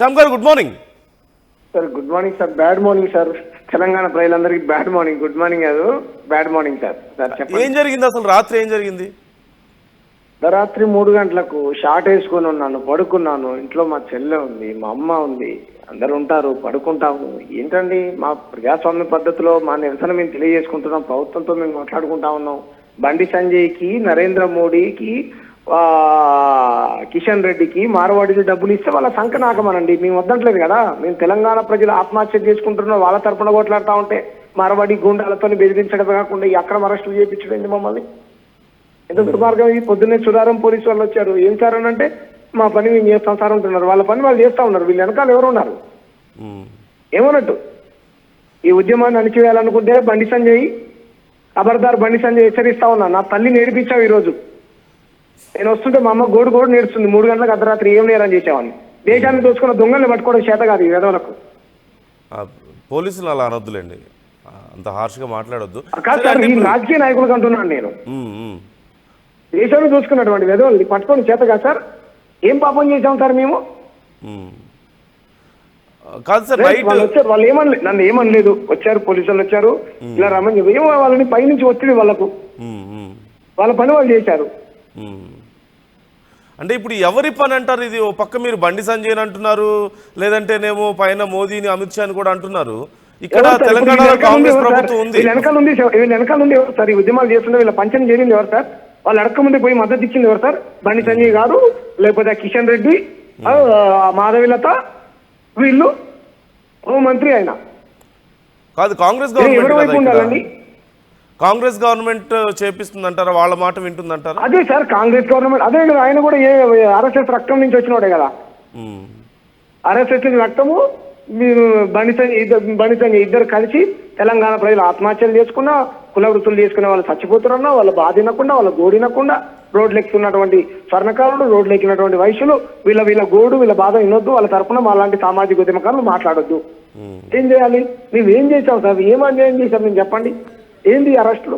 శ్యామ్ గారు good morning. Sir good morning sir. Bad morning sir. Telangana ప్రజలందరికీ bad morning. Good morning కాదు, bad morning sir. Sir చెప్పండి, ఏం జరిగింది అసలు? రాత్రి ఏం జరిగింది? రాత్రి 3 గంటలకు షార్ట్ వేసుకొని ఉన్నాను, పడుకున్నాను. ఇంట్లో మా చెల్లె ఉంది, మా అమ్మ ఉంది, అందరు ఉంటారు, పడుకుంటాము. ఏంటండి మా ప్రజాస్వామ్య పద్ధతిలో మా నిరసన మేము తెలియజేసుకుంటున్నాం, ప్రభుత్వంతో మేము మాట్లాడుకుంటా ఉన్నాం. బండి సంజయ్కి, నరేంద్ర మోడీకి, కిషన్ రెడ్డికి, మార్వాడీలు డబ్బులు ఇస్తే వాళ్ళ సంఖ నాకమనండి. మేము వద్దంటలేదు కదా. మేము తెలంగాణ ప్రజలు ఆత్మహత్య చేసుకుంటున్నాం, వాళ్ళ తరపున కొట్లాడుతూ ఉంటే మార్వాడి గుండాలతో బెదిరించడమే కాకుండా ఈ అక్రమ అరెస్టులు చేయించడం మమ్మల్ని ఎంత దుర్మార్గం. ఈ పొద్దున్నే సుధారం పోలీసు వాళ్ళు వచ్చారు. ఏం సార్ అని అంటే మా పని మేము చేస్తాం సార్ అంటున్నారు. వాళ్ళ పని వాళ్ళు చేస్తా ఉన్నారు. వీళ్ళు వెనకాల ఎవరు ఉన్నారు ఏమన్నట్టు? ఈ ఉద్యమాన్ని అణిచివేయాలనుకుంటే బండి సంజయ్, ఖబర్దార్ బండి సంజయ్ హెచ్చరిస్తా ఉన్నా. నా తల్లిని ఏడిపించావు ఈరోజు. నేను వస్తుంటే మా అమ్మ గోడు గోడు నేర్చుంది. 3 గంటలకు అర్ధరాత్రి ఏం నేరం చేసేవాడిని. దేశాన్ని దోచుకున్న దొంగల్ని పట్టుకోవడం చేత కాదు ఈ విధవులకు. పోలీసులు అలా అనొద్దులేండి, అంత హార్ష్గా మాట్లాడొద్దు. ఈ రాజకీయ నాయకులకు అంటున్నాను నేను. దేశాన్ని దోచుకున్నటువంటి విధవుల్ని పట్టుకోవడం చేత కాదు సార్. ఏం పాపం చేశాం సార్ మేము? కాదు సార్, వాళ్ళు వచ్చారు, వాళ్ళు ఏమనలేదు, నన్ను ఏమనలేదు. వచ్చారు పోలీసులు వచ్చారు, ఇలా రమ్మని ఏమో వాళ్ళని పైనుంచి ఒత్తిడి వాళ్ళకు, వాళ్ళ పని వాళ్ళు చేశారు. అంటే ఇప్పుడు ఎవరి పని అంటారు ఇది? ఓ పక్క మీరు బండి సంజయ్ అంటున్నారు, లేదంటేనేమో పైన మోదీని, అమిత్ షాని కూడా అంటున్నారు. ఇక్కడ తెలంగాణలో కాంగ్రెస్ ప్రభుత్వం ఉంది. వీళ్ళ వెనకాల ఉంది ఎవరు సార్? ఈ ఉద్యమాలు చేస్తుంటే వీళ్ళ పంచం చేరింది ఎవరు సార్? వాళ్ళు అడక్క ముందే పోయి మద్దతు ఇచ్చింది ఎవరు సార్? బండి సంజయ్ గారు, లేకపోతే కిషన్ రెడ్డి, మాధవిలత, వీళ్ళు హోంమంత్రి అయినా కాదు. కాంగ్రెస్ గవర్నమెంట్ కాంగ్రెస్ గవర్నమెంట్ చేపిస్తుంది అంటారా? వాళ్ళ మాట వింటుందంటారా? అదే సార్ కాంగ్రెస్ గవర్నమెంట్. అదే కదా, ఆయన కూడా ఆర్ఎస్ఎస్ రక్తం నుంచి వచ్చినోడే కదా. ఆర్ఎస్ఎస్ నుంచి రక్తము. మీరు బండి సంజయ్ ఇద్దరు కలిసి తెలంగాణ ప్రజలు ఆత్మహత్యలు చేసుకున్నా, కుల వృత్తులు చేసుకునే వాళ్ళు చచ్చిపోతున్నా, వాళ్ళ బాధ వినకుండా, వాళ్ళ గోడినకుండా, రోడ్లు ఎక్కుతున్నటువంటి స్వర్ణకారులు, రోడ్లు ఎక్కినటువంటి వయసులు, వీళ్ళ గోడు, వీళ్ళ బాధ వినొద్దు. వాళ్ళ తరఫున మా లాంటి సామాజిక ఉద్యమకారులు మాట్లాడొద్దు. ఏం చేయాలి? మేము ఏం చేసాం సార్? ఏం అన్యాయం చేశాం మేము చెప్పండి? ఏంది అరెస్టులు?